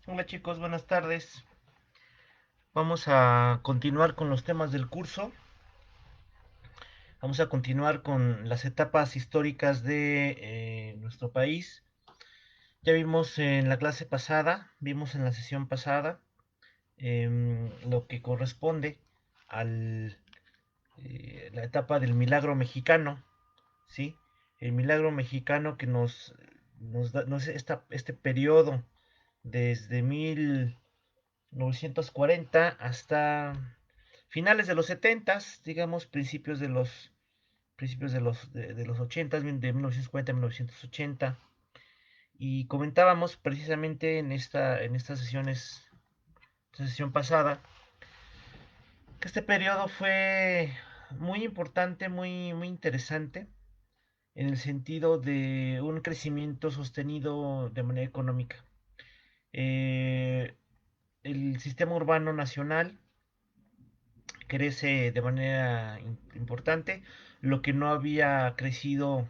Hola chicos, buenas tardes. Vamos a continuar con los temas del curso. Vamos a continuar con las etapas históricas de nuestro país. Ya vimos en la clase pasada, vimos en la sesión pasada lo que corresponde a la etapa del milagro mexicano, ¿sí? El milagro mexicano que nos da este periodo desde 1940 hasta finales de los 70, digamos, principios de los 80, de 1940 a 1980. Y comentábamos precisamente en estas sesiones, esta sesión pasada, que este periodo fue muy importante, muy interesante, en el sentido de un crecimiento sostenido de manera económica. Eh, el sistema urbano nacional crece de manera importante, lo que no había crecido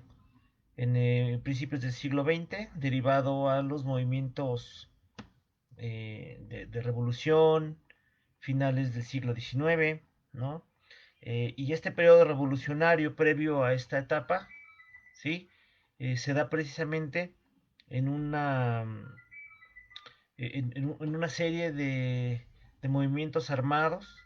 en principios del siglo XX, derivado a los movimientos de revolución, finales del siglo XIX, ¿no? Y este periodo revolucionario previo a esta etapa, ¿sí? Se da precisamente en en una serie de movimientos armados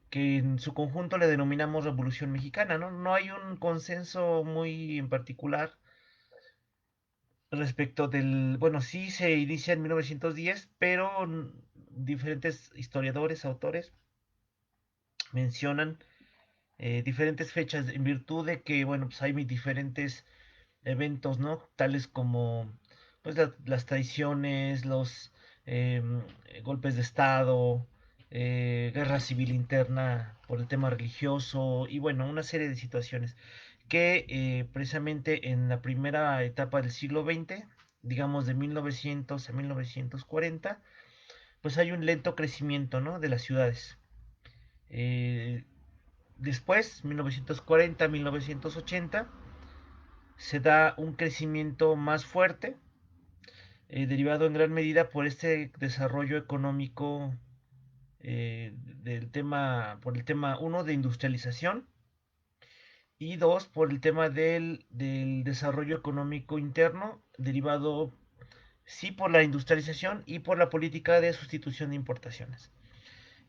que en su conjunto le denominamos Revolución Mexicana, ¿no? No hay un consenso muy en particular respecto del, bueno, sí se inicia en 1910, pero diferentes historiadores, autores mencionan diferentes fechas en virtud de que, bueno, pues hay diferentes eventos, ¿no? Tales como, pues, las traiciones, los eh, golpes de Estado, guerra civil interna por el tema religioso y, bueno, una serie de situaciones que precisamente en la primera etapa del siglo XX, digamos de 1900 a 1940, pues hay un lento crecimiento, ¿no? De las ciudades. Eh, Después, 1940 a 1980, se da un crecimiento más fuerte, derivado en gran medida por este desarrollo económico por el tema uno de industrialización y dos por el tema del desarrollo económico interno, derivado sí por la industrialización y por la política de sustitución de importaciones,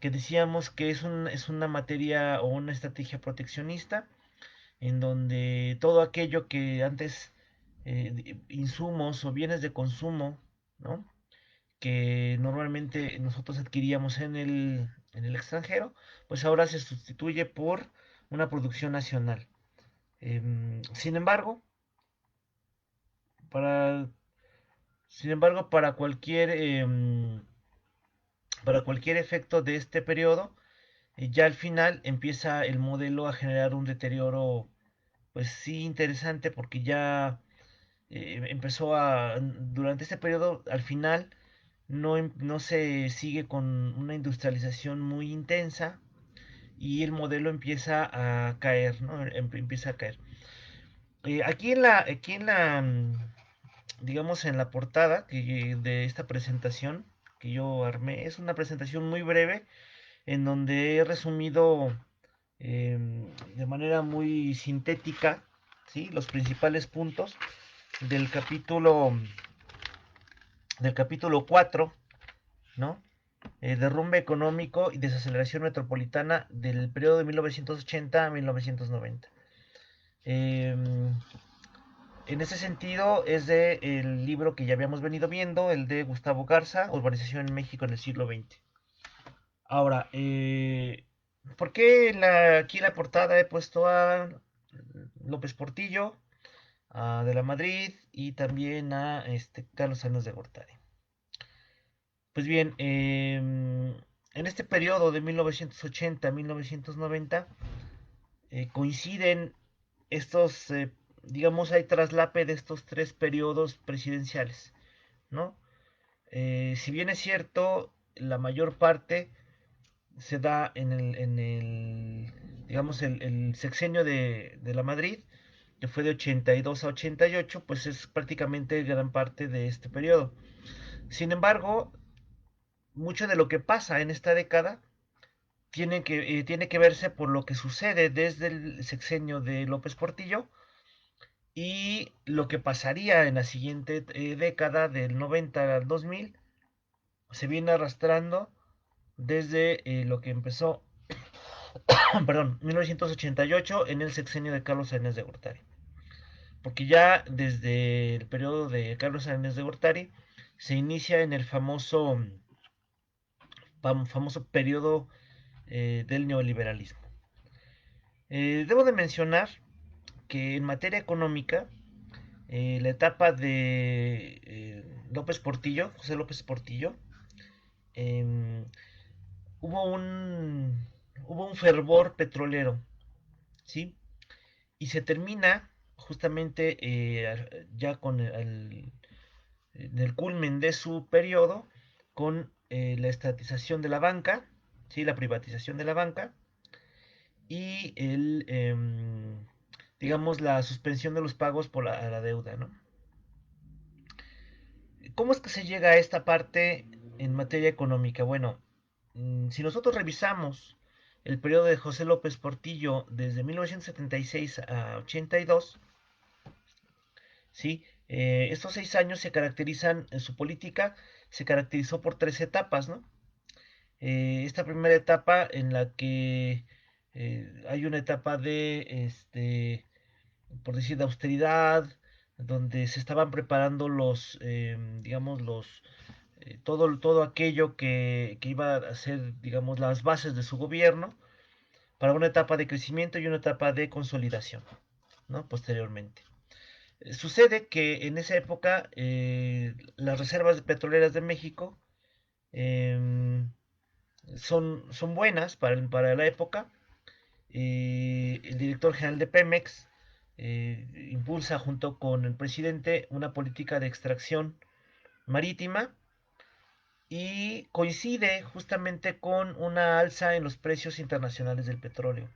que decíamos que es una materia o una estrategia proteccionista en donde todo aquello que antes insumos o bienes de consumo, ¿no? Que normalmente nosotros adquiríamos en el extranjero, pues ahora se sustituye por una producción nacional. Sin embargo, para, sin embargo, para cualquier efecto de este periodo, ya al final empieza el modelo a generar un deterioro, pues sí interesante, porque ya durante este periodo, al final, no se sigue con una industrialización muy intensa y el modelo empieza a caer, ¿no? Empieza a caer. Digamos, en la portada de esta presentación que yo armé, es una presentación muy breve en donde he resumido de manera muy sintética, ¿sí? Los principales puntos del capítulo 4, ¿no? Derrumbe económico y desaceleración metropolitana del periodo de 1980 a 1990. Eh, en ese sentido es de el libro que ya habíamos venido viendo, el de Gustavo Garza, Urbanización en México en el siglo XX. Ahora, ¿por qué aquí en la portada he puesto a López Portillo, a De la Madrid y también a Carlos Años de Gortari? Pues bien, en este periodo de 1980 a 1990 coinciden digamos, hay traslape de estos tres periodos presidenciales, ¿no? Si bien es cierto, la mayor parte se da digamos, el sexenio de la Madrid, que fue de 82 a 88, pues es prácticamente gran parte de este periodo. Sin embargo, mucho de lo que pasa en esta década tiene que verse por lo que sucede desde el sexenio de López Portillo y lo que pasaría en la siguiente década del 90 al 2000 se viene arrastrando desde lo que empezó, perdón, 1988 en el sexenio de Carlos Salinas de Gortari. Porque ya desde el periodo de Carlos Salinas de Gortari se inicia en el famoso periodo del neoliberalismo. Debo de mencionar que en materia económica, la etapa de López Portillo, José López Portillo, eh, hubo un hubo un fervor petrolero, ¿sí? Y se termina justamente ya con en el culmen de su periodo con la estatización de la banca, ¿sí? La privatización de la banca y digamos, la suspensión de los pagos por la deuda, ¿no? ¿Cómo es que se llega a esta parte en materia económica? Bueno, si nosotros revisamos el periodo de José López Portillo desde 1976 a 82, ¿sí? Estos 6 años se caracterizan, en su política se caracterizó por tres etapas, ¿no? Esta primera etapa en la que hay una etapa de, por decir, de austeridad, donde se estaban preparando digamos, todo aquello que iba a ser, digamos, las bases de su gobierno para una etapa de crecimiento y una etapa de consolidación, ¿no? Posteriormente. Sucede que en esa época las reservas petroleras de México eh, son buenas para la época. El director general de Pemex impulsa junto con el presidente una política de extracción marítima y coincide justamente con una alza en los precios internacionales del petróleo.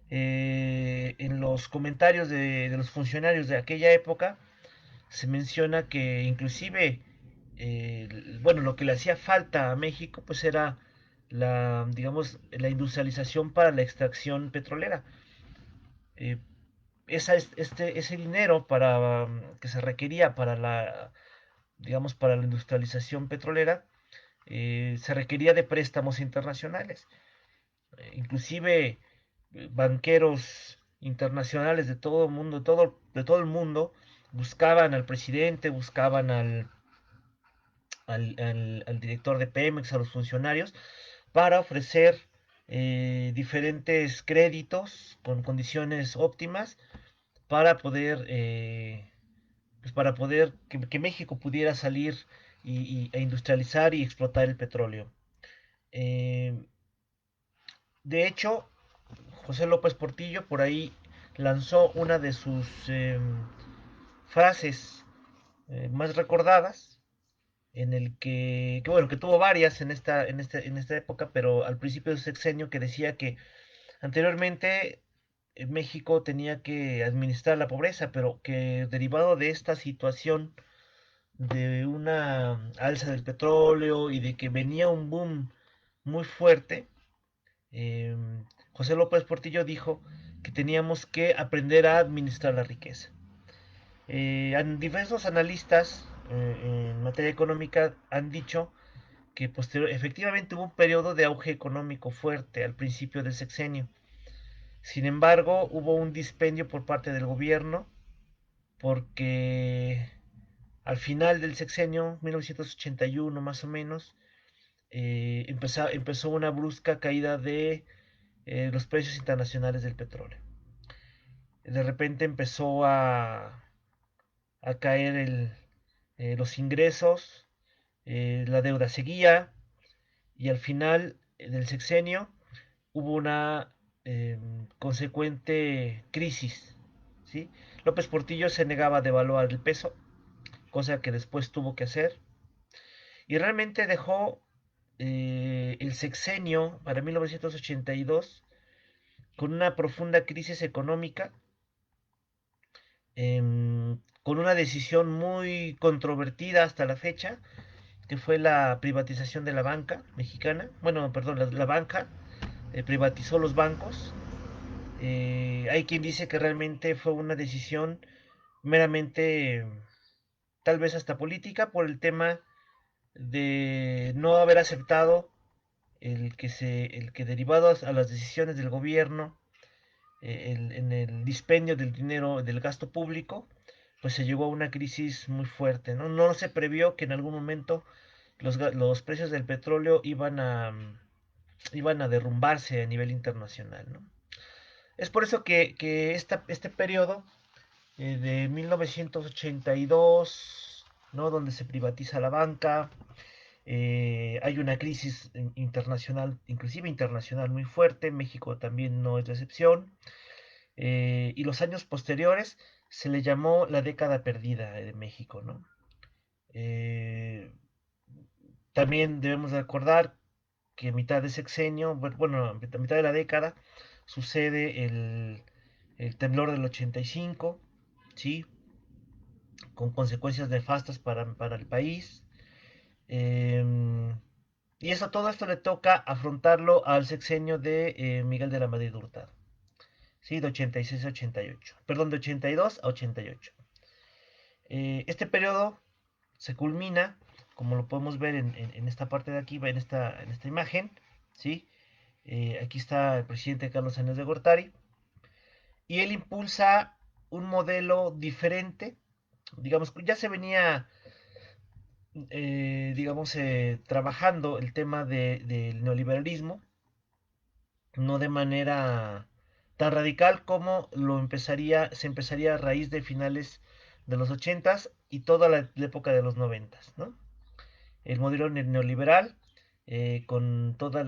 En los comentarios de los funcionarios de aquella época se menciona que inclusive, bueno, lo que le hacía falta a México pues era digamos, la industrialización para la extracción petrolera. Eh, ese dinero que se requería para digamos, para la industrialización petrolera, se requería de préstamos internacionales. Inclusive banqueros internacionales de todo el mundo, de todo el mundo, buscaban al presidente, buscaban al director de Pemex, a los funcionarios, para ofrecer diferentes créditos con condiciones óptimas para para poder que México pudiera salir e industrializar y explotar el petróleo. Eh, de hecho, José López Portillo por ahí lanzó una de sus frases más recordadas, en el bueno, que tuvo varias en esta época, pero al principio de su sexenio, que decía que anteriormente México tenía que administrar la pobreza, pero que derivado de esta situación de una alza del petróleo y de que venía un boom muy fuerte, eh, José López Portillo dijo que teníamos que aprender a administrar la riqueza. Diversos analistas en materia económica han dicho que efectivamente hubo un periodo de auge económico fuerte al principio del sexenio. Sin embargo, hubo un dispendio por parte del gobierno porque al final del sexenio, 1981 más o menos, empezó una brusca caída de los precios internacionales del petróleo. De repente empezó a caer los ingresos, la deuda seguía y al final del sexenio hubo una consecuente crisis. ¿Sí? López Portillo se negaba a devaluar el peso, cosa que después tuvo que hacer, y realmente dejó el sexenio para 1982 con una profunda crisis económica, con una decisión muy controvertida hasta la fecha, que fue la privatización de la banca mexicana. Bueno, perdón, la banca privatizó los bancos. Hay quien dice que realmente fue una decisión meramente, tal vez hasta política, por el tema de no haber aceptado el que derivado a las decisiones del gobierno, en el dispendio del dinero del gasto público, pues se llegó a una crisis muy fuerte, ¿no? No se previó que en algún momento los precios del petróleo iban a derrumbarse a nivel internacional, ¿no? Es por eso que este periodo de 1982, ¿no? Donde se privatiza la banca, hay una crisis internacional, inclusive internacional, muy fuerte. México también no es la excepción. Y los años posteriores se le llamó la década perdida de México, ¿no? Eh, También debemos recordar que a mitad de sexenio, bueno, a mitad de la década, sucede el temblor del 85, ¿sí? Con consecuencias nefastas para el país. Eh, y eso, todo esto le toca afrontarlo al sexenio de Miguel de la Madrid Hurtado, ¿sí? De 86 a 88. Perdón, de 82 a 88. Este periodo se culmina, como lo podemos ver en esta parte de aquí, en esta imagen, ¿sí? Aquí está el presidente Carlos Sáenz de Gortari, y él impulsa un modelo diferente, digamos, ya se venía, digamos, trabajando el tema del neoliberalismo, no de manera tan radical como se empezaría a raíz de finales de los 80 y toda la época de los 90, ¿no? El modelo neoliberal, con todos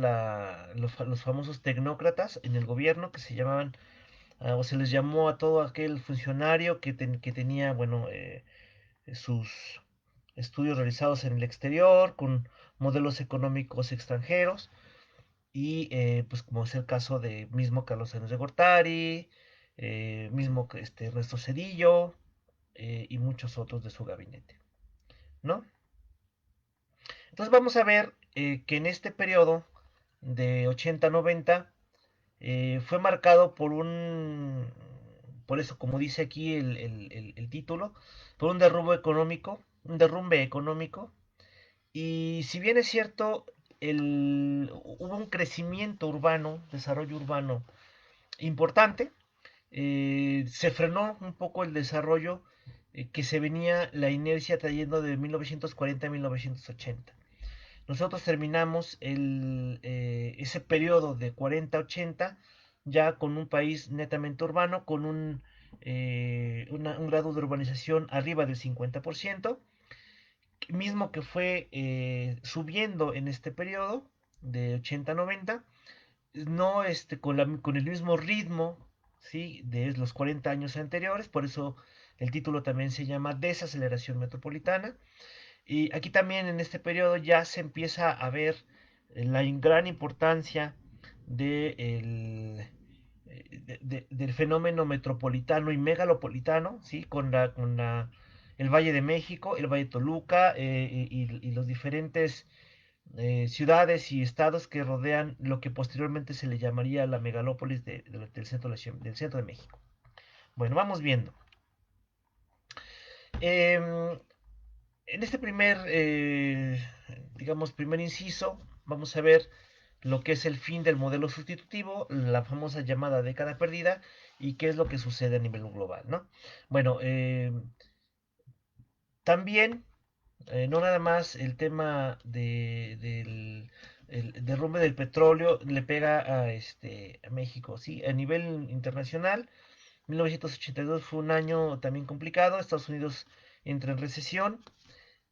los famosos tecnócratas en el gobierno que se llamaban, o se les llamó a todo aquel funcionario que tenía, bueno, sus estudios realizados en el exterior, con modelos económicos extranjeros, y pues como es el caso de mismo Carlos Sáenz de Gortari, mismo Ernesto Zedillo, y muchos otros de su gabinete, ¿no? Entonces vamos a ver que en este periodo de 80 a 90 fue marcado por eso, como dice aquí el título, por un derrumbe económico. Y si bien es cierto, hubo un crecimiento urbano, desarrollo urbano importante, se frenó un poco el desarrollo que se venía la inercia trayendo de 1940 a 1980. Nosotros terminamos ese periodo de 40 a 80 ya con un país netamente urbano, con un grado de urbanización arriba del 50%, mismo que fue subiendo en este periodo de 80 a 90, no con el mismo ritmo, ¿sí? De los 40 años anteriores, por eso el título también se llama Desaceleración Metropolitana. Y aquí también en este periodo ya se empieza a ver la gran importancia de del fenómeno metropolitano y megalopolitano, ¿sí? El Valle de México, el Valle de Toluca, y los diferentes ciudades y estados que rodean lo que posteriormente se le llamaría la megalópolis del centro de México. Bueno, vamos viendo. Eh, en este digamos, primer inciso, vamos a ver lo que es el fin del modelo sustitutivo, la famosa llamada década perdida, y qué es lo que sucede a nivel global, ¿no? Bueno, también, no nada más el tema del el derrumbe del petróleo le pega a México, ¿sí? A nivel internacional, 1982 fue un año también complicado, Estados Unidos entra en recesión,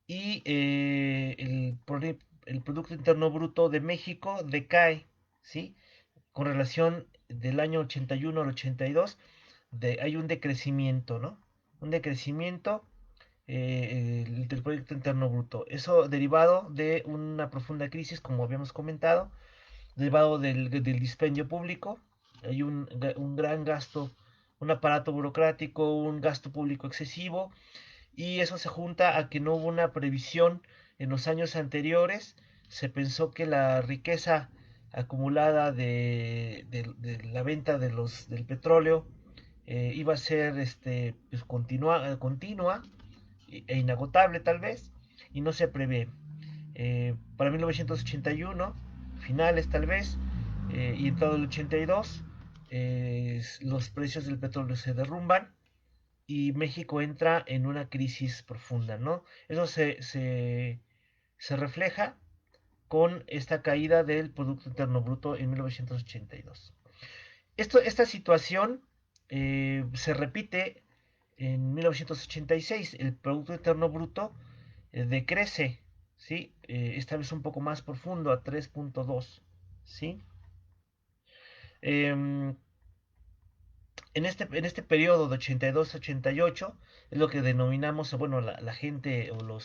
y el Producto Interno Bruto de México decae, ¿sí? Con relación del año 81 al 82, hay un decrecimiento, ¿no? Un decrecimiento del Producto Interno Bruto. Eso derivado de una profunda crisis, como habíamos comentado, derivado del dispendio público. Hay un gran gasto, un aparato burocrático, un gasto público excesivo, y eso se junta a que no hubo una previsión en los años anteriores. Se pensó que la riqueza acumulada de la venta del petróleo iba a ser pues continua e inagotable tal vez, y no se prevé. Para 1981, finales tal vez, y en todo el 82, los precios del petróleo se derrumban y México entra en una crisis profunda, ¿no? Eso se refleja con esta caída del Producto Interno Bruto en 1982. Esta situación se repite en 1986. El Producto Interno Bruto decrece, ¿sí? Esta vez un poco más profundo, a 3.2, ¿sí? Eh, en este periodo de 82 a 88 es lo que denominamos, bueno, la gente o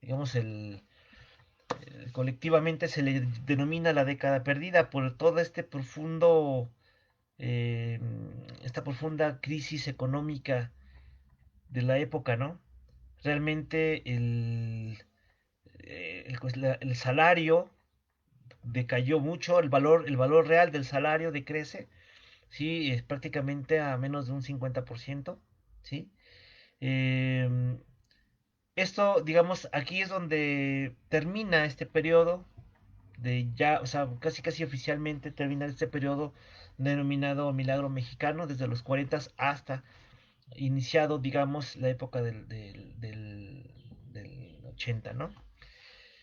digamos, colectivamente se le denomina la década perdida por todo eh, esta profunda crisis económica de la época, ¿no? Realmente el salario decayó mucho, el valor real del salario decrece, sí, es prácticamente a menos de un 50%, ¿sí? Eh, Esto, digamos, aquí es donde termina este periodo de ya, o sea, casi casi oficialmente termina este periodo denominado Milagro Mexicano, desde los 40 hasta iniciado, digamos, la época del 80, ¿no?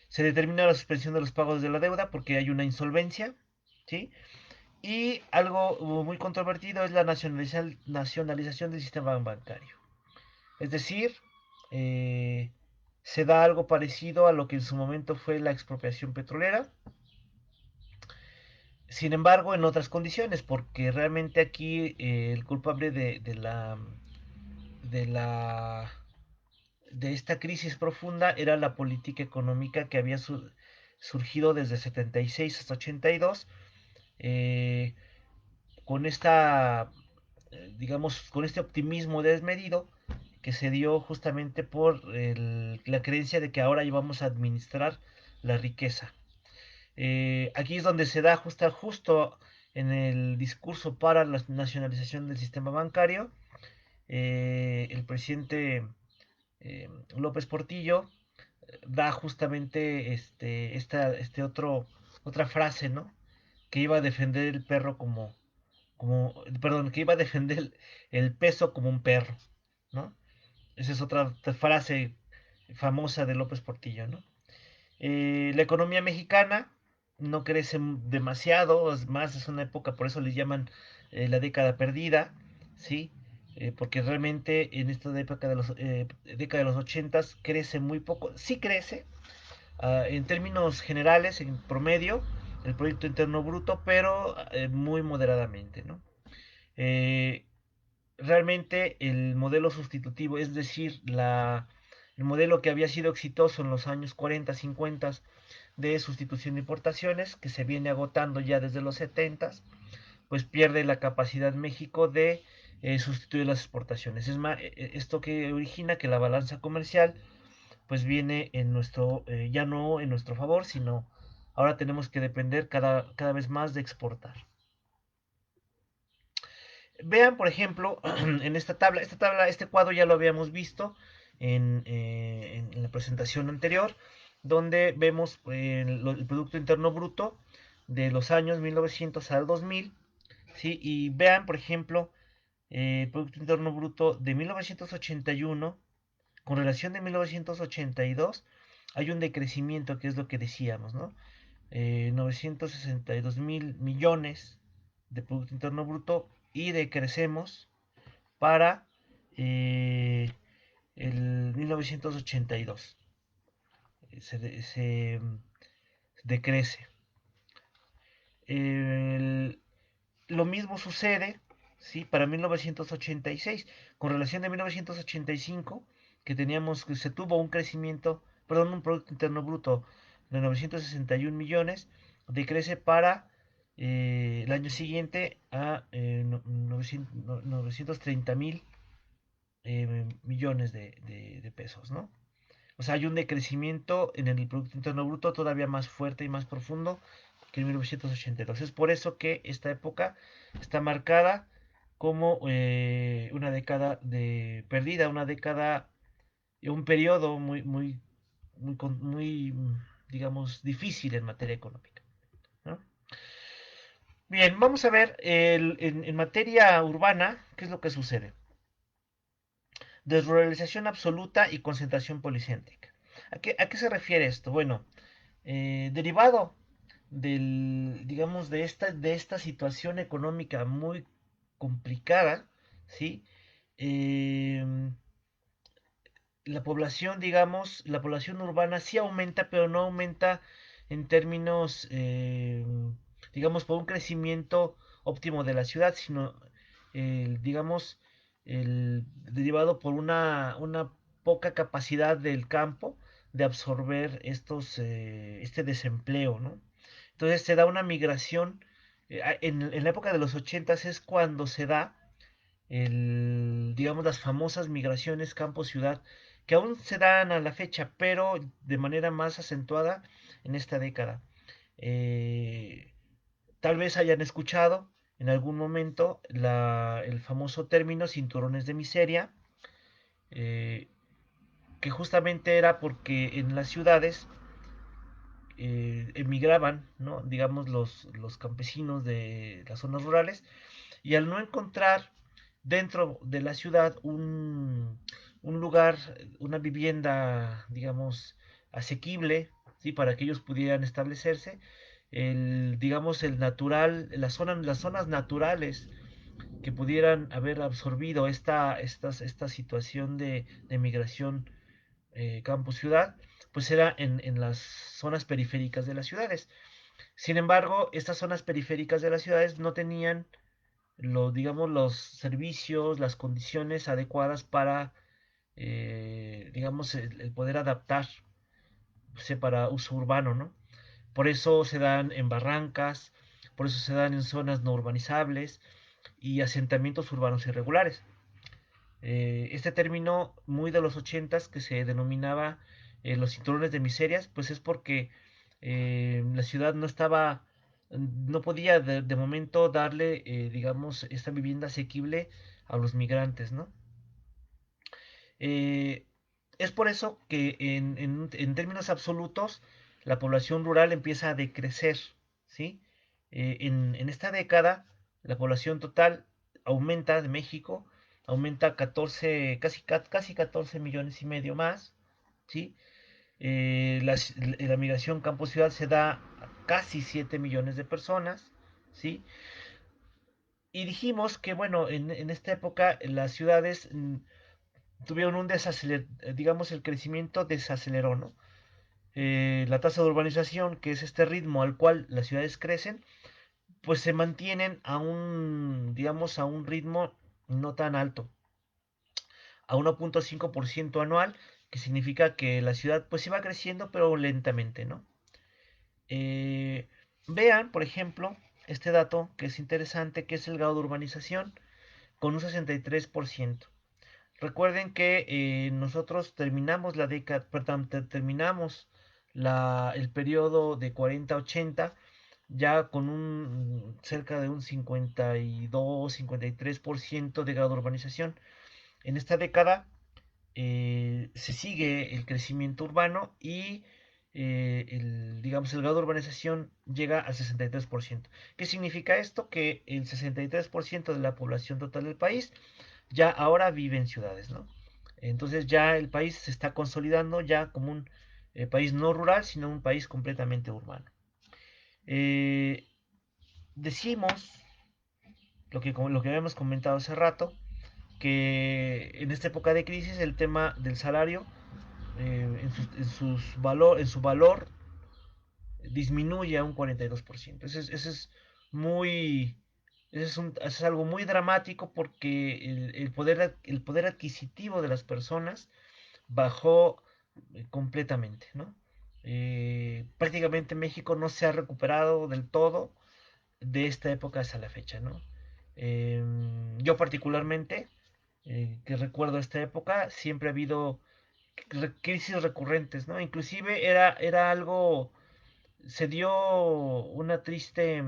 Se determina la suspensión de los pagos de la deuda porque hay una insolvencia, ¿sí? Y algo muy controvertido es la nacionalización del sistema bancario. Es decir, eh, se da algo parecido a lo que en su momento fue la expropiación petrolera, sin embargo en otras condiciones, porque realmente aquí el culpable de la de esta crisis profunda era la política económica que había surgido desde 76 hasta 82, eh, con digamos, con este optimismo desmedido que se dio justamente por la creencia de que ahora íbamos a administrar la riqueza. Aquí es donde se da justo en el discurso para la nacionalización del sistema bancario. El presidente López Portillo da justamente otra frase, ¿no? Que iba a defender el perro perdón, que iba a defender el peso como un perro, ¿no? Esa es otra frase famosa de López Portillo, ¿no? La economía mexicana no crece demasiado, es más, es una época, por eso le llaman la década perdida, ¿sí? Porque realmente en esta década de los 80 crece muy poco, sí crece, en términos generales, en promedio, el Producto Interno Bruto, pero muy moderadamente, ¿no? Eh, Realmente el modelo sustitutivo, es decir, el modelo que había sido exitoso en los años 40, 50 de sustitución de importaciones, que se viene agotando ya desde los 70, pues pierde la capacidad México de sustituir las exportaciones. Es más, esto que origina que la balanza comercial pues viene ya no en nuestro favor, sino ahora tenemos que depender cada vez más de exportar. Vean, por ejemplo, en este cuadro ya lo habíamos visto en la presentación anterior, donde vemos el Producto Interno Bruto de los años 1900 al 2000, ¿sí? Y vean, por ejemplo, el Producto Interno Bruto de 1981 con relación de 1982, hay un decrecimiento, que es lo que decíamos, ¿no? 962 mil millones de Producto Interno Bruto y decrecemos para eh, el 1982. Se decrece. El- lo mismo sucede, ¿sí? Para 1986, con relación de 1985, que se tuvo un crecimiento, perdón, un Producto Interno Bruto de 961 millones, decrece para el año siguiente a 930 mil millones de pesos, ¿no? O sea, hay un decrecimiento en el Producto Interno Bruto todavía más fuerte y más profundo que en 1982. Es por eso que esta época está marcada como una década de perdida, una década, un periodo muy, digamos, difícil en materia económica, ¿no? Bien, vamos a ver en materia urbana qué es lo que sucede. Desruralización absoluta y concentración policéntrica. ¿A qué se refiere esto? Bueno, derivado digamos, de esta situación económica muy complicada, ¿sí? Eh, la población, digamos, la población urbana sí aumenta, pero no aumenta en términos, digamos, por un crecimiento óptimo de la ciudad, sino, digamos, derivado por una poca capacidad del campo de absorber este desempleo, ¿no? Entonces se da una migración, en la época de los 80 es cuando se da digamos, las famosas migraciones campo-ciudad, que aún se dan a la fecha, pero de manera más acentuada en esta década. Eh, Tal vez hayan escuchado en algún momento el famoso término cinturones de miseria, eh, que justamente era porque en las ciudades emigraban, ¿no? Digamos, los campesinos de las zonas rurales, y al no encontrar dentro de la ciudad un lugar, una vivienda, digamos, asequible, ¿sí? Para que ellos pudieran establecerse, digamos, el natural, las zonas naturales que pudieran haber absorbido esta situación de migración campo-ciudad, pues era en las zonas periféricas de las ciudades. Sin embargo, estas zonas periféricas de las ciudades no tenían digamos, los servicios, las condiciones adecuadas para, digamos, el poder adaptarse para uso urbano, ¿no? Por eso se dan en barrancas, por eso se dan en zonas no urbanizables y asentamientos urbanos irregulares. Este término muy de los ochentas que se denominaba los cinturones de miserias, pues es porque la ciudad no podía de momento darle, digamos, esta vivienda asequible a los migrantes, ¿no? Eh, es por eso que en términos absolutos la población rural empieza a decrecer, ¿sí? En esta década la población total aumenta de México, aumenta 14, casi 14 millones y medio más, ¿sí? La migración campo-ciudad se da a casi 7 millones de personas, ¿sí? Y dijimos que, bueno, en esta época las ciudades tuvieron digamos, el crecimiento desaceleró, ¿no? La tasa de urbanización, que es este ritmo al cual las ciudades crecen, pues se mantienen digamos, a un ritmo no tan alto, a 1.5% anual, que significa que la ciudad pues iba creciendo, pero lentamente, ¿no? Eh, Vean, por ejemplo, este dato que es interesante, que es el grado de urbanización, con un 63%. Recuerden que nosotros terminamos la década, perdón, terminamos el periodo de 40-80 ya con cerca de un 52-53% de grado de urbanización. En esta década se sigue el crecimiento urbano y digamos, el grado de urbanización llega al 63%. ¿Qué significa esto? Que el 63% de la población total del país ya ahora vive en ciudades, ¿no? Entonces ya el país se está consolidando ya como un país no rural, sino un país completamente urbano. Eh, Decimos, lo que habíamos comentado hace rato, que en esta época de crisis el tema del salario en su valor disminuye a un 42%. Muy, eso es algo muy dramático porque el poder adquisitivo de las personas bajó completamente, ¿no? Prácticamente México no se ha recuperado del todo de esta época hasta la fecha, ¿no? Yo particularmente, que recuerdo esta época, siempre ha habido crisis recurrentes, ¿no? Inclusive era algo, se dio una triste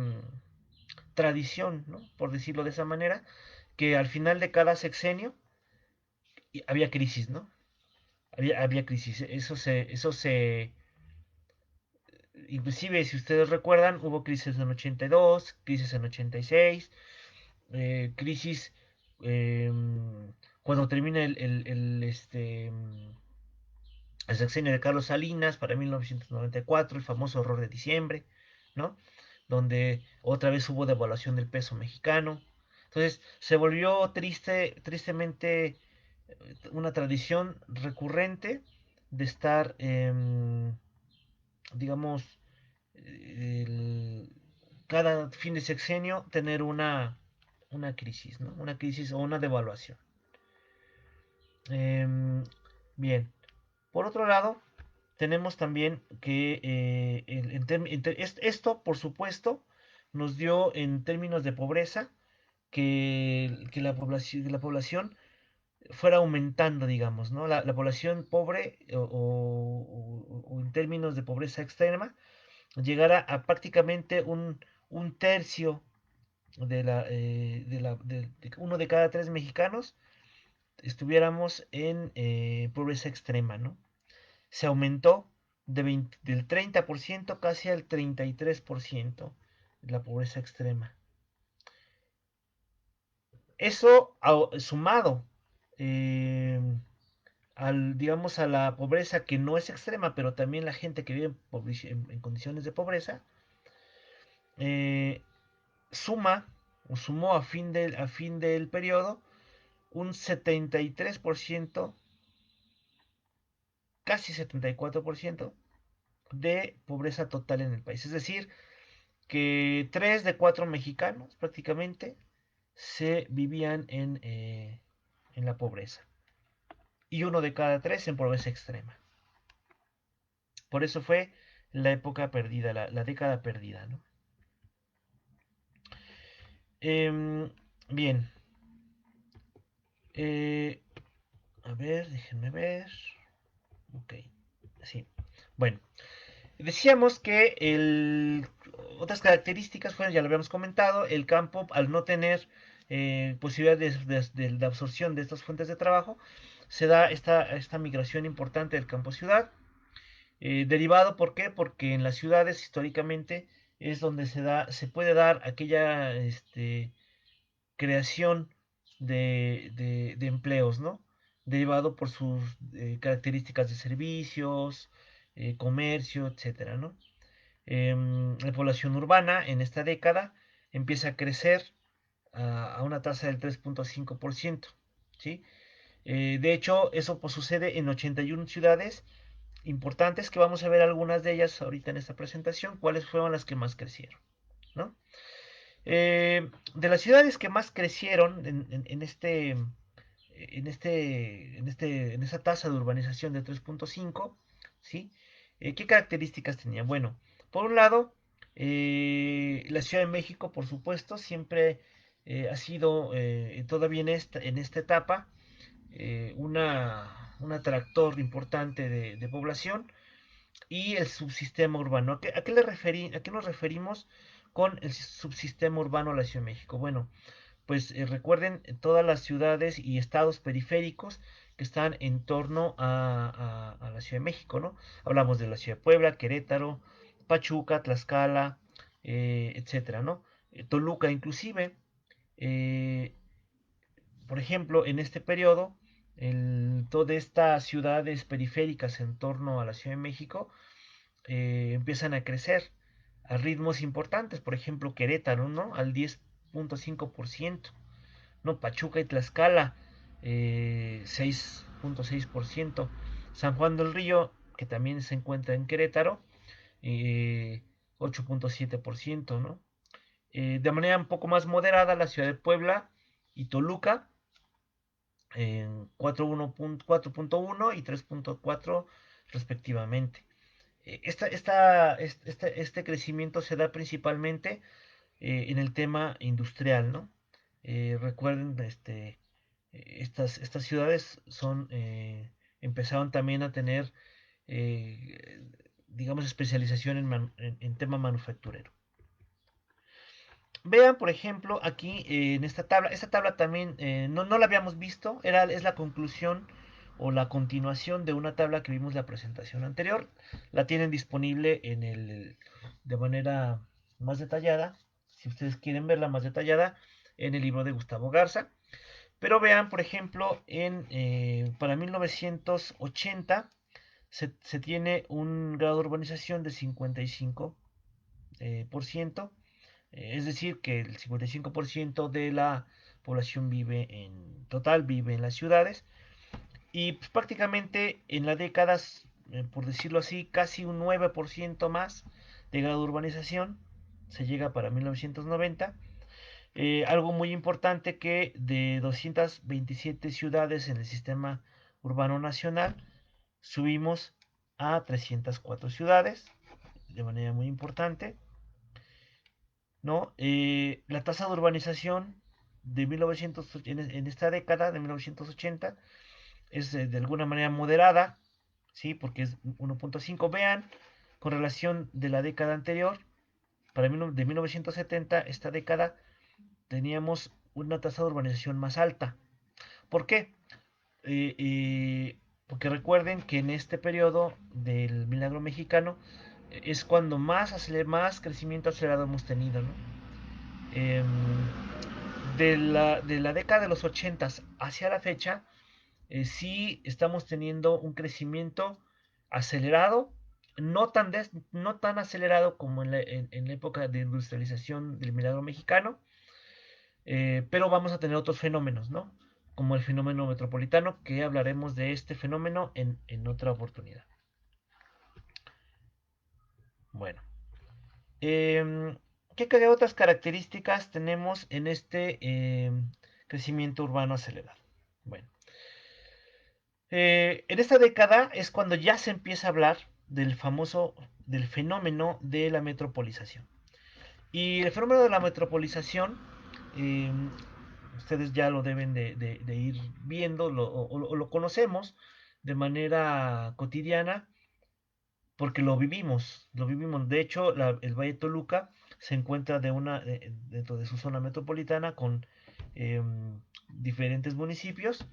tradición, ¿no? Por decirlo de esa manera, que al final de cada sexenio había crisis, ¿no? Había crisis. Inclusive si ustedes recuerdan, hubo crisis en 82, crisis en 86, crisis eh, cuando termina el sexenio de Carlos Salinas para 1994, el famoso horror de diciembre, ¿no? Donde otra vez hubo devaluación del peso mexicano. Entonces se volvió tristemente una tradición recurrente de estar, digamos, el- cada fin de sexenio tener una crisis, ¿no? Una crisis o una devaluación. Bien, por otro lado, tenemos también que esto, por supuesto, nos dio en términos de pobreza que la población fuera aumentando, digamos, ¿no? La población pobre o en términos de pobreza extrema llegara a prácticamente un tercio de uno de cada tres mexicanos estuviéramos en pobreza extrema, ¿no? Se aumentó del 30% casi al 33% la pobreza extrema. Eso sumado eh, digamos, a la pobreza que no es extrema, pero también la gente que vive en condiciones de pobreza, eh, suma o sumó a fin del periodo un 73%, casi 74% de pobreza total en el país. Es decir, que 3 de 4 mexicanos prácticamente se vivían en la pobreza. Y uno de cada tres en pobreza extrema. Por eso fue la época perdida, la década perdida, ¿no? Bien. Eh, a ver, déjenme ver. Ok, sí. Bueno, decíamos que otras características fueron, ya lo habíamos comentado, el campo al no tener posibilidad de absorción de estas fuentes de trabajo, se da esta migración importante del campo a ciudad. Derivado, ¿por qué? Porque en las ciudades históricamente es donde se puede dar aquella creación de empleos, ¿no? Derivado por sus características de servicios, comercio, etcétera, ¿no? La población urbana en esta década empieza a crecer a una tasa del 3.5%, ¿sí? De hecho, eso pues, sucede en 81 ciudades importantes, que vamos a ver algunas de ellas ahorita en esta presentación, cuáles fueron las que más crecieron, ¿no? De las ciudades que más crecieron en esa tasa de urbanización de 3.5, ¿sí? ¿Qué características tenía? Bueno, por un lado, la Ciudad de México, por supuesto, siempre ha sido, todavía en esta etapa, un atractor importante de población y el subsistema urbano. ¿A qué nos referimos con el subsistema urbano de la Ciudad de México? Bueno, pues recuerden todas las ciudades y estados periféricos que están en torno a la Ciudad de México, ¿no? Hablamos de la Ciudad de Puebla, Querétaro, Pachuca, Tlaxcala, etcétera, ¿no? Toluca inclusive, eh, por ejemplo, en este periodo, todas estas ciudades periféricas en torno a la Ciudad de México empiezan a crecer a ritmos importantes, por ejemplo, Querétaro, ¿no? Al 10.5%, ¿no? Pachuca y Tlaxcala, 6.6%, San Juan del Río, que también se encuentra en Querétaro, 8.7%, ¿no? De manera un poco más moderada, la ciudad de Puebla y Toluca, en 4.1 y 3.4 respectivamente. Este crecimiento se da principalmente en el tema industrial, ¿no? Recuerden, estas ciudades empezaron también a tener, eh, digamos, especialización en tema manufacturero. Vean, por ejemplo, aquí en esta tabla también no la habíamos visto, es la conclusión o la continuación de una tabla que vimos en la presentación anterior. La tienen disponible de manera más detallada, si ustedes quieren verla más detallada, en el libro de Gustavo Garza. Pero vean, por ejemplo, para 1980 se tiene un grado de urbanización de 55%. Es decir, que el 55% de la población vive en las ciudades. Y pues, prácticamente en las décadas, por decirlo así, casi un 9% más de grado de urbanización se llega para 1990. Algo muy importante que de 227 ciudades en el sistema urbano nacional, subimos a 304 ciudades, de manera muy importante, ¿no? La tasa de urbanización de 1900, en esta década de 1980 es de alguna manera moderada, ¿sí? Porque es 1.5. Vean, con relación de la década anterior, de 1970, esta década, teníamos una tasa de urbanización más alta. ¿Por qué? Porque recuerden que en este periodo del milagro mexicano es cuando más crecimiento acelerado hemos tenido, ¿no? Eh, de la década de los 80 hacia la fecha, sí estamos teniendo un crecimiento acelerado, no tan acelerado como en la época de industrialización del milagro mexicano, pero vamos a tener otros fenómenos, ¿no? Como el fenómeno metropolitano, que hablaremos de este fenómeno en otra oportunidad. Bueno, eh, ¿qué otras características tenemos en este crecimiento urbano acelerado? Bueno, en esta década es cuando ya se empieza a hablar del fenómeno de la metropolización. Y el fenómeno de la metropolización, eh, ustedes ya lo deben de ir viendo o lo conocemos de manera cotidiana porque lo vivimos. De hecho, el Valle de Toluca se encuentra dentro de su zona metropolitana con eh, diferentes municipios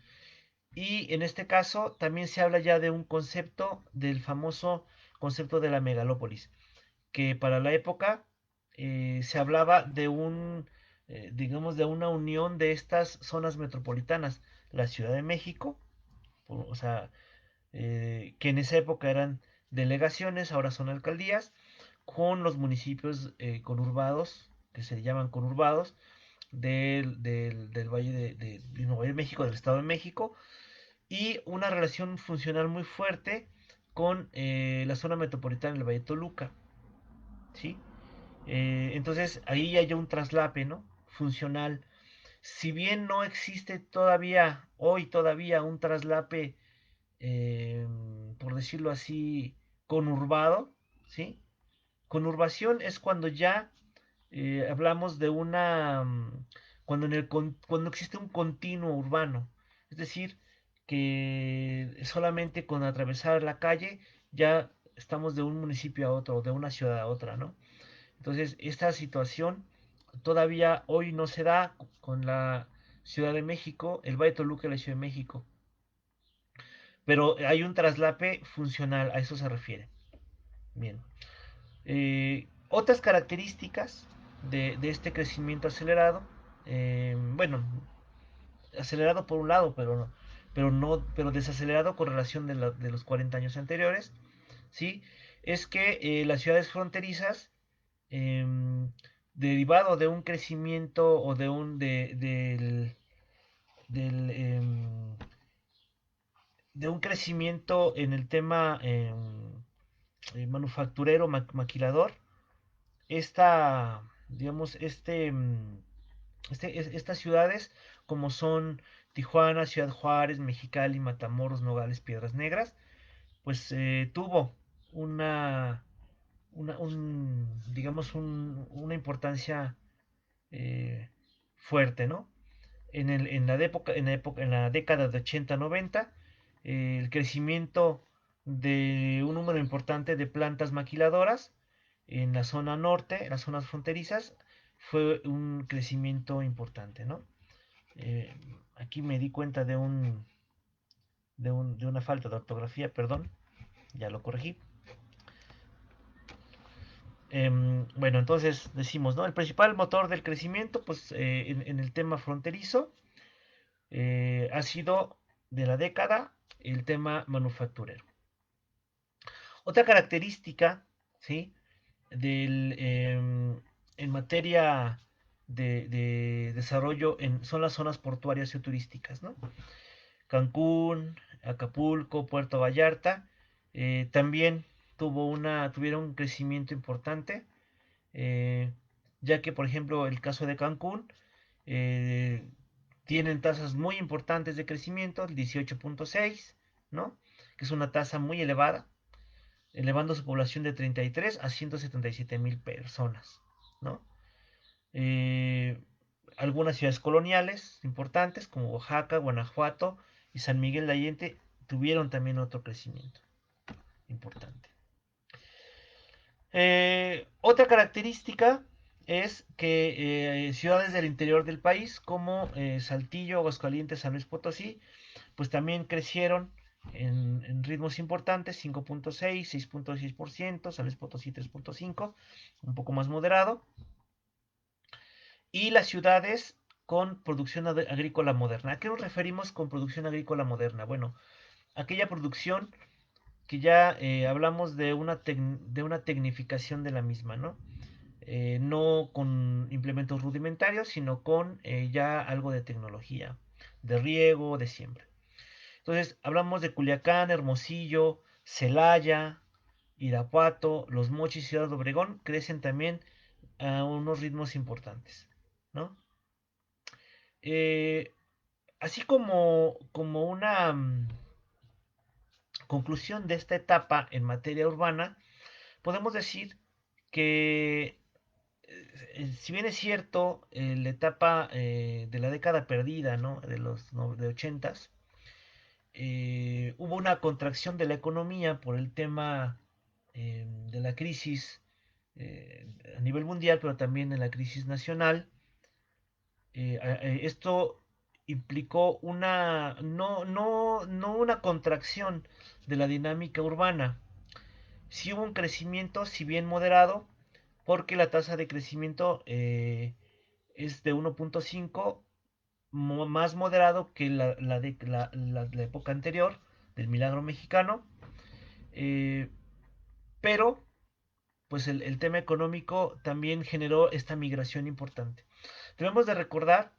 y en este caso también se habla ya de un concepto, del famoso concepto de la megalópolis, que para la época se hablaba digamos, de una unión de estas zonas metropolitanas, la Ciudad de México, o sea, que en esa época eran delegaciones, ahora son alcaldías, con los municipios conurbados, que se llaman conurbados, del Valle de Nuevo México, del Estado de México, y una relación funcional muy fuerte con la zona metropolitana del Valle de Toluca, ¿sí? Entonces ahí hay un traslape, ¿no? Funcional. Si bien no existe hoy todavía un traslape, eh, por decirlo así, conurbado, ¿sí? Conurbación es cuando ya hablamos de cuando existe un continuo urbano, es decir, que solamente con atravesar la calle ya estamos de un municipio a otro, de una ciudad a otra, ¿no? Entonces, esta situación todavía hoy no se da con la Ciudad de México, el Valle de Toluca y la Ciudad de México, pero hay un traslape funcional, a eso se refiere. Bien. Otras características de este crecimiento acelerado, bueno, acelerado por un lado, pero desacelerado con relación de los 40 años anteriores, ¿sí? Es que las ciudades fronterizas, eh, derivado de un crecimiento o del, de un crecimiento en el tema manufacturero, maquilador, digamos, estas ciudades como son Tijuana, Ciudad Juárez, Mexicali, Matamoros, Nogales, Piedras Negras, pues tuvo una, digamos, una importancia eh, fuerte, ¿no? En la década de 80-90, el crecimiento de un número importante de plantas maquiladoras en la zona norte, en las zonas fronterizas, fue un crecimiento importante, ¿no? Eh, Aquí me di cuenta de una falta de ortografía, perdón, ya lo corregí. Bueno, entonces decimos, ¿no? El principal motor del crecimiento, pues en el tema fronterizo, ha sido de la década el tema manufacturero. Otra característica, ¿sí? En materia de desarrollo son las zonas portuarias y turísticas, ¿no? Cancún, Acapulco, Puerto Vallarta, también tuvieron un crecimiento importante, eh, ya que, por ejemplo, el caso de Cancún, eh, tienen tasas muy importantes de crecimiento, el 18.6, ¿no? Que es una tasa muy elevada, elevando su población de 33 a 177 mil personas, ¿no? Eh, Algunas ciudades coloniales importantes como Oaxaca, Guanajuato y San Miguel de Allende tuvieron también otro crecimiento importante. Otra característica es que ciudades del interior del país como Saltillo, Aguascalientes, San Luis Potosí, pues también crecieron en ritmos importantes, 5.6, 6.6%, San Luis Potosí 3.5, un poco más moderado, y las ciudades con producción agrícola moderna. ¿A qué nos referimos con producción agrícola moderna? Bueno, aquella producción que ya hablamos de una tecnificación de la misma, ¿no? No con implementos rudimentarios, sino con ya algo de tecnología, de riego, de siembra. Entonces, hablamos de Culiacán, Hermosillo, Celaya, Irapuato, Los Mochis y Ciudad Obregón, crecen también a unos ritmos importantes, ¿no? Eh, Así como una conclusión de esta etapa en materia urbana, podemos decir que si bien es cierto, la etapa de la década perdida, ¿no? De los de 80s, hubo una contracción de la economía por el tema de la crisis a nivel mundial, pero también en la crisis nacional. Esto implicó no una contracción de la dinámica urbana. Sí hubo un crecimiento, si bien moderado, porque la tasa de crecimiento es de 1.5, más moderado que la época anterior del milagro mexicano, eh, pero pues el tema económico también generó esta migración importante. Debemos de recordar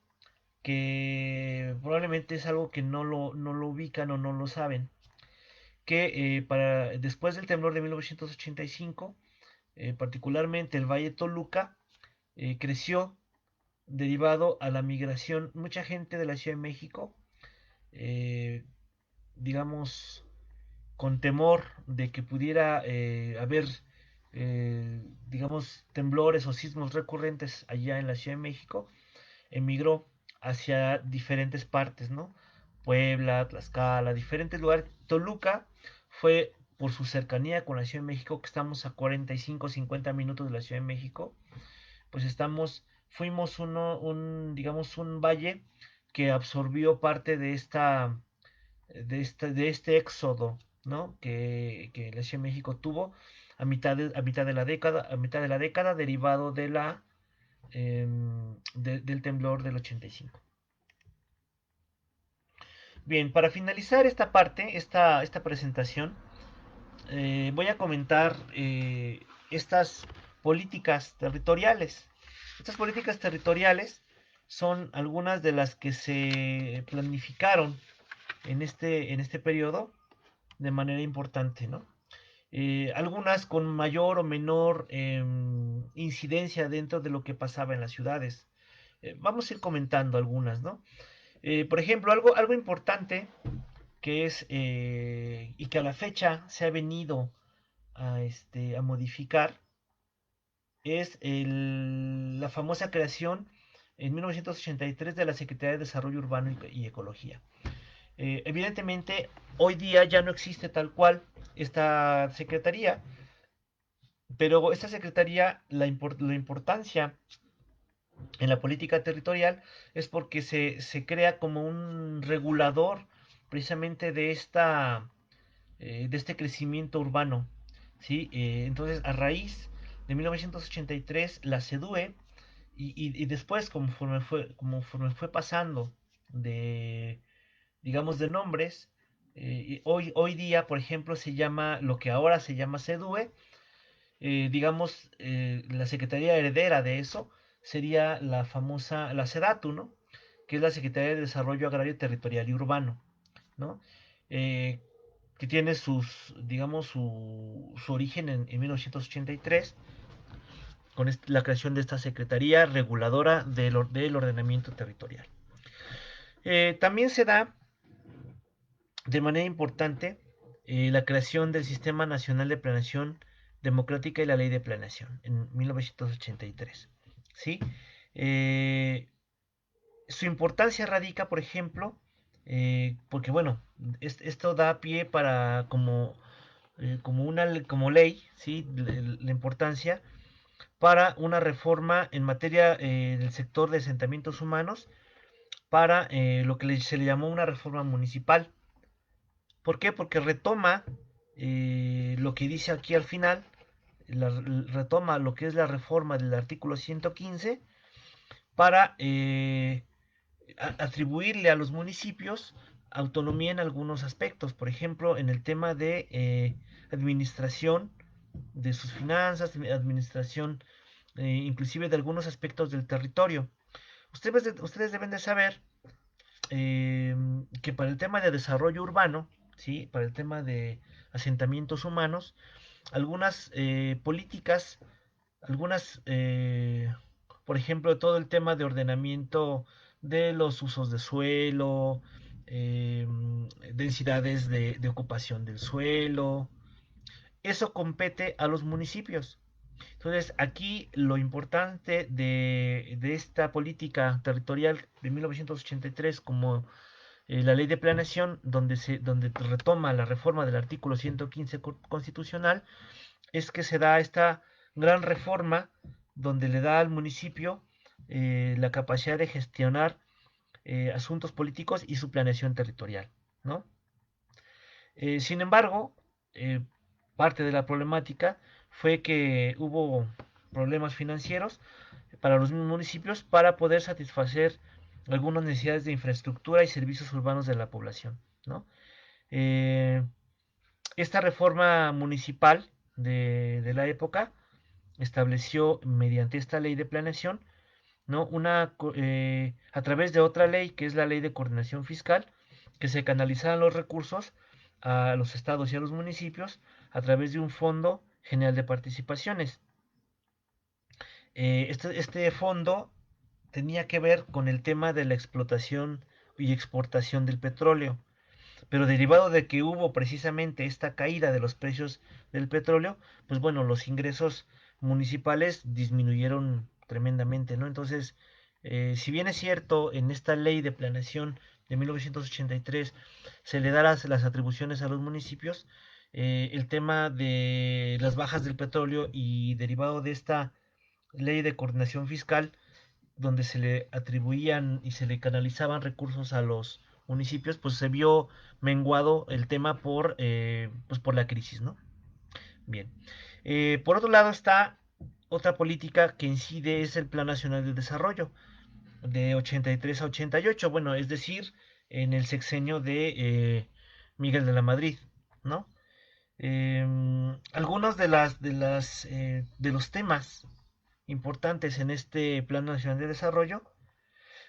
que probablemente es algo que no lo ubican o no lo saben, que después del temblor de 1985, particularmente el Valle Toluca, creció derivado a la migración, mucha gente de la Ciudad de México, eh, digamos, con temor de que pudiera haber, digamos, temblores o sismos recurrentes allá en la Ciudad de México, emigró hacia diferentes partes, ¿no? Puebla, Tlaxcala, diferentes lugares. Toluca fue por su cercanía con la Ciudad de México, que estamos a 45, 50 minutos de la Ciudad de México, pues fuimos digamos, un valle que absorbió parte de este éxodo, ¿no? Que la Ciudad de México tuvo a mitad de la década, derivado del temblor del 85. Bien, para finalizar esta parte, esta presentación, voy a comentar estas políticas territoriales. Estas políticas territoriales son algunas de las que se planificaron en este periodo de manera importante, ¿no? Algunas con mayor o menor incidencia dentro de lo que pasaba en las ciudades. Vamos a ir comentando algunas, ¿no? Por ejemplo, algo importante que es y que a la fecha se ha venido a modificar es la famosa creación en 1983 de la Secretaría de Desarrollo Urbano y Ecología. Evidentemente, hoy día ya no existe tal cual esta secretaría, pero esta secretaría, la importancia en la política territorial es porque se crea como un regulador precisamente de este crecimiento urbano. ¿Sí? Entonces, a raíz de 1983, la CEDUE, y después, conforme fue pasando de, digamos, de nombres, hoy día, por ejemplo, se llama lo que ahora se llama CEDUE, digamos, la secretaría heredera de eso sería la famosa, la SEDATU, ¿no? Que es la Secretaría de Desarrollo Agrario, Territorial y Urbano, ¿no? Eh, que tiene digamos, su origen en 1983, con la creación de esta Secretaría Reguladora del Ordenamiento Territorial. También se da de manera importante la creación del Sistema Nacional de Planeación Democrática y la Ley de Planeación en 1983. ¿Sí? Eh, Su importancia radica, por ejemplo, porque bueno, esto da pie para como ley, ¿sí? La importancia para una reforma en materia del sector de asentamientos humanos para lo que se le llamó una reforma municipal. ¿Por qué? Porque retoma lo que dice aquí al final, retoma lo que es la reforma del artículo 115 para atribuirle a los municipios autonomía en algunos aspectos, por ejemplo, en el tema de administración de sus finanzas, administración inclusive de algunos aspectos del territorio. Ustedes deben de saber que para el tema de desarrollo urbano, ¿sí? Para el tema de asentamientos humanos, algunas políticas, algunas, por ejemplo, todo el tema de ordenamiento de los usos de suelo, eh, densidades de ocupación del suelo, eso compete a los municipios. Entonces, aquí lo importante de esta política territorial de 1983 como la ley de planeación, donde retoma la reforma del artículo 115 constitucional, es que se da esta gran reforma donde le da al municipio la capacidad de gestionar asuntos políticos y su planeación territorial, ¿no? Sin embargo, eh, parte de la problemática fue que hubo problemas financieros para los municipios para poder satisfacer algunas necesidades de infraestructura y servicios urbanos de la población, ¿no? Eh, esta reforma municipal de la época estableció mediante esta ley de planeación, ¿no? A través de otra ley que es la ley de coordinación fiscal, que se canalizaran los recursos a los estados y a los municipios a través de un fondo general de participaciones. Este fondo tenía que ver con el tema de la explotación y exportación del petróleo, pero derivado de que hubo precisamente esta caída de los precios del petróleo, pues bueno, los ingresos municipales disminuyeron tremendamente, ¿no? Entonces, si bien es cierto, en esta ley de planeación de 1983 se le da las atribuciones a los municipios, el tema de las bajas del petróleo y derivado de esta ley de coordinación fiscal, donde se le atribuían y se le canalizaban recursos a los municipios, pues se vio menguado el tema pues por la crisis, ¿no? Bien. Por otro lado está otra política que incide, es el Plan Nacional de Desarrollo, de 83 a 88, bueno, es decir, en el sexenio de Miguel de la Madrid, ¿no? Algunos de los temas importantes en este Plan Nacional de Desarrollo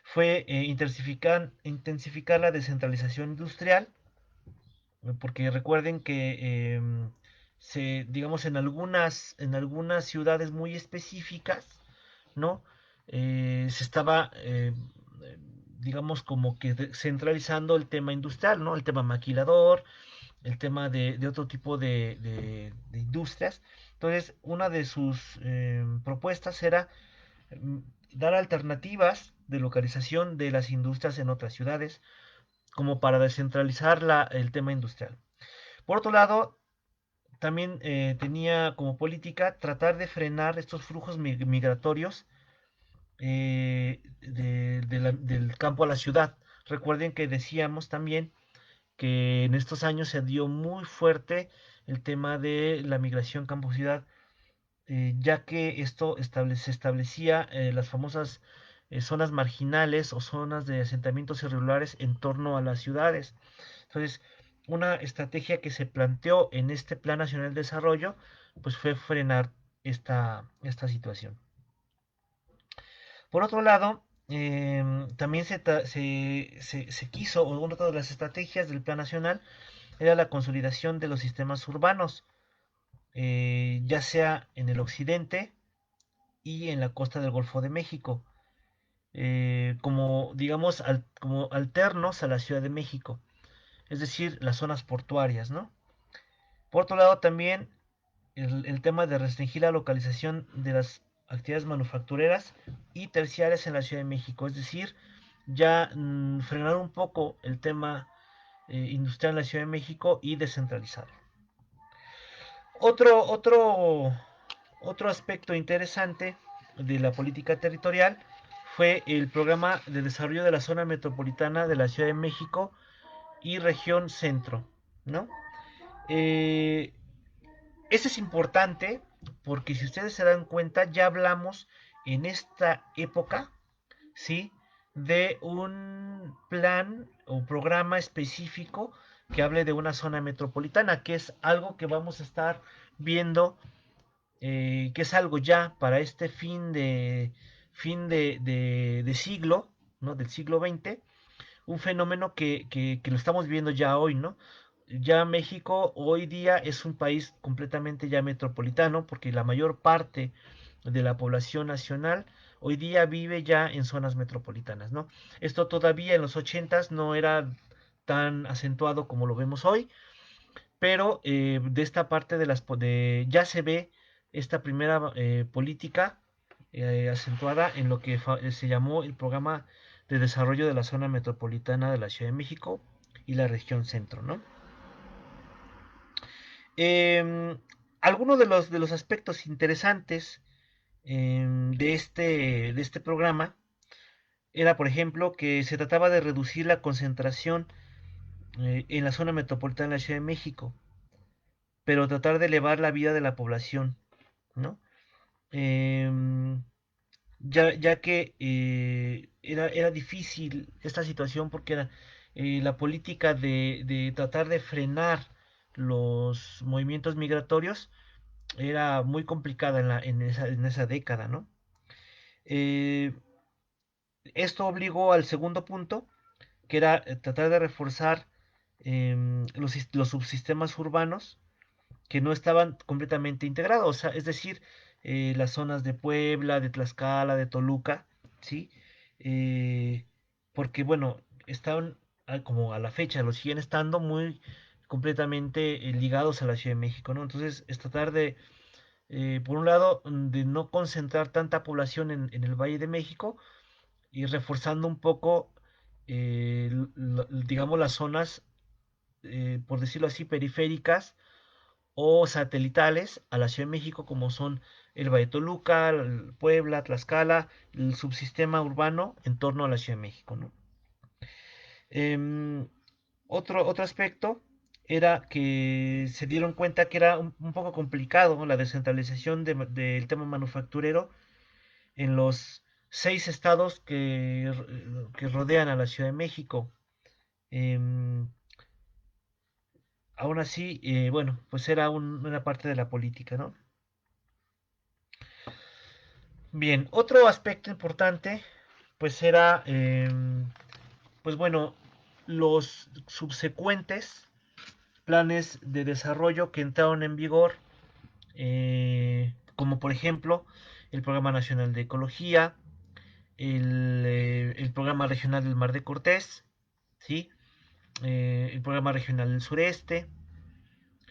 fue intensificar la descentralización industrial, porque recuerden que digamos, en algunas ciudades muy específicas, ¿no? Se estaba, digamos, como que centralizando el tema industrial, ¿no? El tema maquilador, el tema de otro tipo de industrias. Entonces, una de sus propuestas era mm, dar alternativas de localización de las industrias en otras ciudades, como para descentralizar el tema industrial. Por otro lado, también tenía como política tratar de frenar estos flujos migratorios del campo a la ciudad. Recuerden que decíamos también que en estos años se dio muy fuerte el tema de la migración campo-ciudad, ya que esto se establecía las famosas zonas marginales o zonas de asentamientos irregulares en torno a las ciudades. Entonces, una estrategia que se planteó en este Plan Nacional de Desarrollo, pues fue frenar esta situación. Por otro lado, también se quiso, o una de las estrategias del Plan Nacional era la consolidación de los sistemas urbanos, ya sea en el occidente y en la costa del Golfo de México, como digamos como alternos a la Ciudad de México, es decir, las zonas portuarias, ¿no? Por otro lado, también el tema de restringir la localización de las actividades manufactureras y terciarias en la Ciudad de México, es decir, ya frenar un poco el tema industrial en la Ciudad de México y descentralizarlo. Otro, otro, otro aspecto interesante de la política territorial fue el programa de desarrollo de la zona metropolitana de la Ciudad de México y región centro, ¿no? Eh, Este es importante porque si ustedes se dan cuenta, ya hablamos en esta época, ¿sí? De un plan o programa específico que hable de una zona metropolitana, que es algo que vamos a estar viendo, que es algo ya para este fin de siglo, ¿no? Del siglo XX, un fenómeno que lo estamos viendo ya hoy, ¿no? Ya México hoy día es un país completamente ya metropolitano, porque la mayor parte de la población nacional hoy día vive ya en zonas metropolitanas, ¿no? Esto todavía en los ochentas no era tan acentuado como lo vemos hoy, pero de esta parte ya se ve esta primera política acentuada en lo que se llamó el programa de desarrollo de la zona metropolitana de la Ciudad de México y la región centro, ¿no? Algunos de los aspectos interesantes de este programa era, por ejemplo, que se trataba de reducir la concentración en la zona metropolitana de la Ciudad de México, pero tratar de elevar la vida de la población, ¿no? Em, ya que era difícil esta situación porque era la política de tratar de frenar los movimientos migratorios era muy complicada en esa década, ¿no? Eh, Esto obligó al segundo punto, que era tratar de reforzar los subsistemas urbanos que no estaban completamente integrados, o sea, es decir, las zonas de Puebla, de Tlaxcala, de Toluca, ¿sí? Eh, Porque, bueno, estaban, como a la fecha, lo siguen estando muy completamente ligados a la Ciudad de México, ¿no? Entonces, es tratar de, por un lado, de no concentrar tanta población en el Valle de México y reforzando un poco, digamos, las zonas, por decirlo así, periféricas o satelitales a la Ciudad de México, como son el Valle de Toluca, Puebla, Tlaxcala, el subsistema urbano en torno a la Ciudad de México, ¿no? Em, otro aspecto era que se dieron cuenta que era un poco complicado, ¿no?, la descentralización del tema manufacturero en los 6 estados que rodean a la Ciudad de México. Em, Aún así, bueno, pues era una parte de la política, ¿no? Bien, otro aspecto importante, pues era, pues bueno, los subsecuentes planes de desarrollo que entraron en vigor, como por ejemplo el Programa Nacional de Ecología, el Programa Regional del Mar de Cortés, ¿sí? El Programa Regional del Sureste,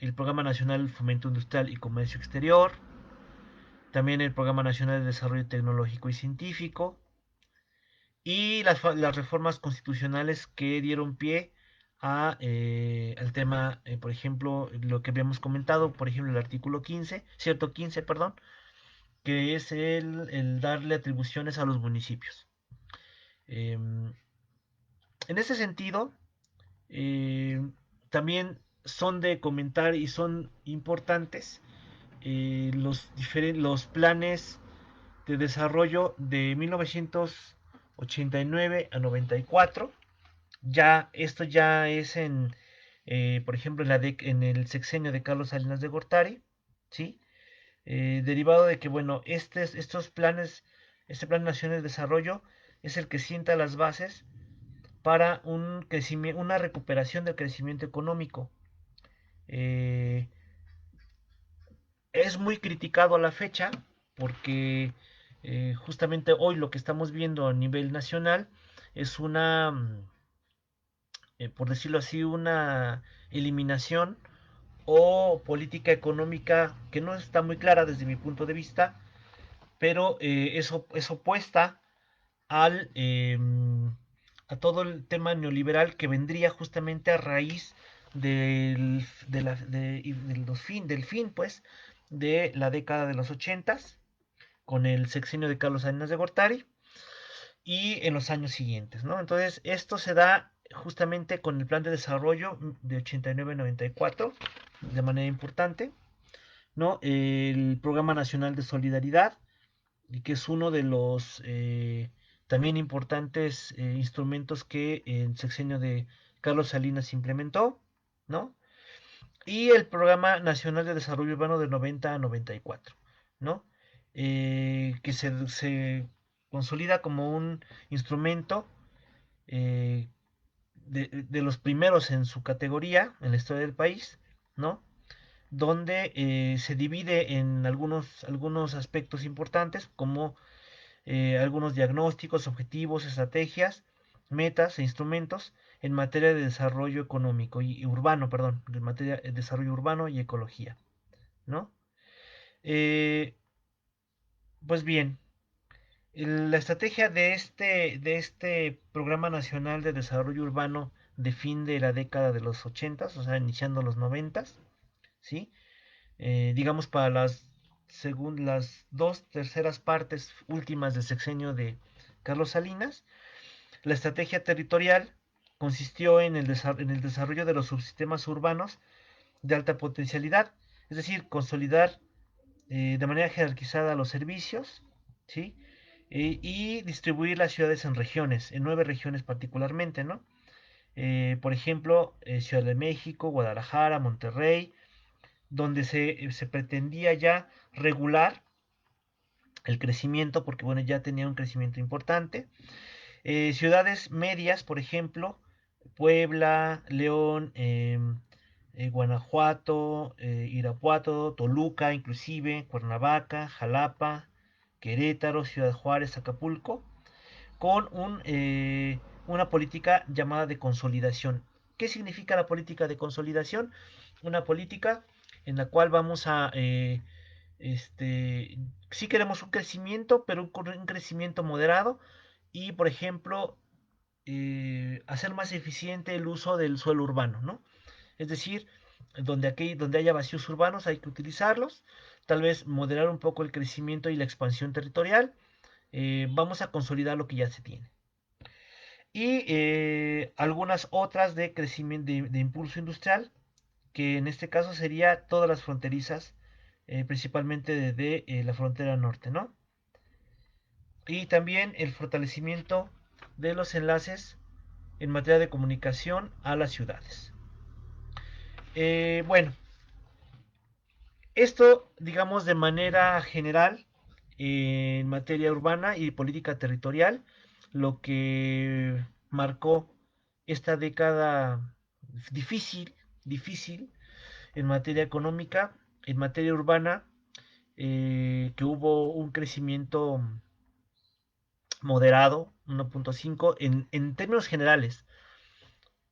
el Programa Nacional de Fomento Industrial y Comercio Exterior, también el Programa Nacional de Desarrollo Tecnológico y Científico, y las reformas constitucionales que dieron pie al tema, por ejemplo, lo que habíamos comentado, por ejemplo, el artículo 15, cierto 15, perdón, que es el darle atribuciones a los municipios. En ese sentido, eh, también son de comentar y son importantes los planes de desarrollo de 1989 a 94. Ya, esto ya es por ejemplo, en el sexenio de Carlos Salinas de Gortari, ¿sí? Derivado de que, bueno, estos planes, este Plan Nacional de Desarrollo es el que sienta las bases para un crecimiento, una recuperación del crecimiento económico. Eh, es muy criticado a la fecha porque justamente hoy lo que estamos viendo a nivel nacional es por decirlo así, una eliminación o política económica que no está muy clara desde mi punto de vista, pero es opuesta al, a todo el tema neoliberal que vendría justamente a raíz del fin, pues, de la década de los ochentas, con el sexenio de Carlos Salinas de Gortari, y en los años siguientes, ¿no? Entonces, esto se da justamente con el plan de desarrollo de 89-94, de manera importante, ¿no? El Programa Nacional de Solidaridad, que es uno de los también importantes instrumentos que el sexenio de Carlos Salinas implementó, ¿no? Y el Programa Nacional de Desarrollo Urbano de 90 a 94, ¿no? Que se consolida como un instrumento eh, de los primeros en su categoría en la historia del país, ¿no? Donde se divide en algunos aspectos importantes como algunos diagnósticos, objetivos, estrategias, metas e instrumentos en materia de desarrollo económico y urbano, perdón, en materia de desarrollo urbano y ecología, ¿no? Eh, pues bien, la estrategia de este Programa Nacional de Desarrollo Urbano de fin de la década de los 80, o sea, iniciando los 90, ¿sí? Digamos para según las dos terceras partes últimas del sexenio de Carlos Salinas, la estrategia territorial consistió en el desarrollo de los subsistemas urbanos de alta potencialidad, es decir, consolidar de manera jerarquizada los servicios, ¿sí? Y distribuir las ciudades en regiones, en 9 regiones particularmente, ¿no? Por ejemplo, Ciudad de México, Guadalajara, Monterrey, donde se pretendía ya regular el crecimiento, porque bueno, ya tenía un crecimiento importante. Ciudades medias, por ejemplo, Puebla, León, Guanajuato, Irapuato, Toluca, inclusive, Cuernavaca, Jalapa, Querétaro, Ciudad Juárez, Acapulco, con una política llamada de consolidación. ¿Qué significa la política de consolidación? Una política en la cual vamos sí queremos un crecimiento, pero un crecimiento moderado y, por ejemplo, hacer más eficiente el uso del suelo urbano, ¿no? Es decir, donde haya vacíos urbanos hay que utilizarlos, tal vez moderar un poco el crecimiento y la expansión territorial, vamos a consolidar lo que ya se tiene. Y algunas otras de crecimiento, de impulso industrial, que en este caso sería todas las fronterizas, principalmente desde la frontera norte, ¿no? Y también el fortalecimiento de los enlaces en materia de comunicación a las ciudades. Bueno, esto, digamos, de manera general, en materia urbana y política territorial, lo que marcó esta década difícil, difícil en materia económica, en materia urbana, que hubo un crecimiento moderado, 1.5 en términos generales,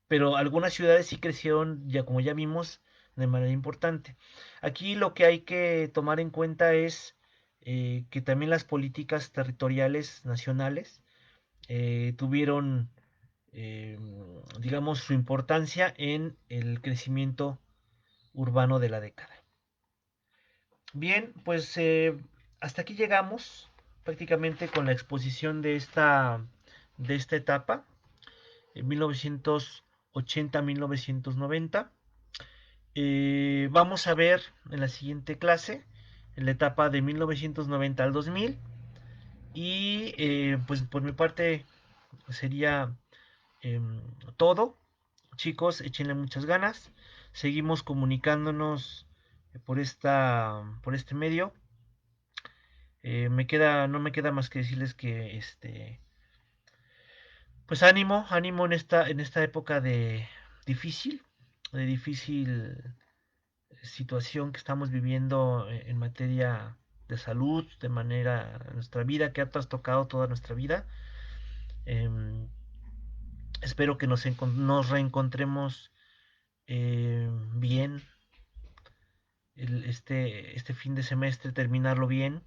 pero algunas ciudades sí crecieron, ya como ya vimos, de manera importante. Aquí lo que hay que tomar en cuenta es que también las políticas territoriales nacionales tuvieron, eh, digamos, su importancia en el crecimiento urbano de la década. Bien, pues hasta aquí llegamos prácticamente con la exposición de esta etapa, en 1980-1990. Vamos a ver en la siguiente clase, en la etapa de 1990 al 2000. Y pues por mi parte sería eh, todo. Chicos, échenle muchas ganas. Seguimos comunicándonos por este medio. No me queda más que decirles que pues ánimo, ánimo en esta época difícil, de difícil situación que estamos viviendo en materia de salud, de manera nuestra vida, que ha trastocado toda nuestra vida. Eh, Espero que nos reencontremos bien este fin de semestre, terminarlo bien.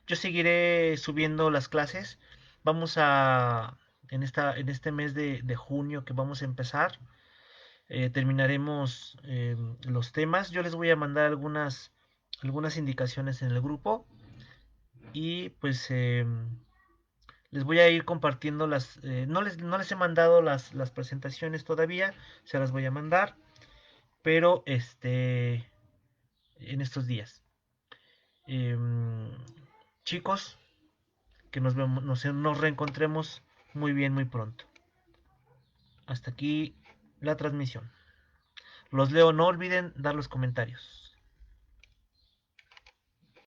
Yo seguiré subiendo las clases. Vamos a, en este mes de junio que vamos a empezar, terminaremos los temas. Yo les voy a mandar algunas indicaciones en el grupo y pues les voy a ir compartiendo no les he mandado las presentaciones todavía, se las voy a mandar, pero en estos días. Em, Chicos, que nos reencontremos muy bien, muy pronto. Hasta aquí la transmisión. Los leo, no olviden dar los comentarios.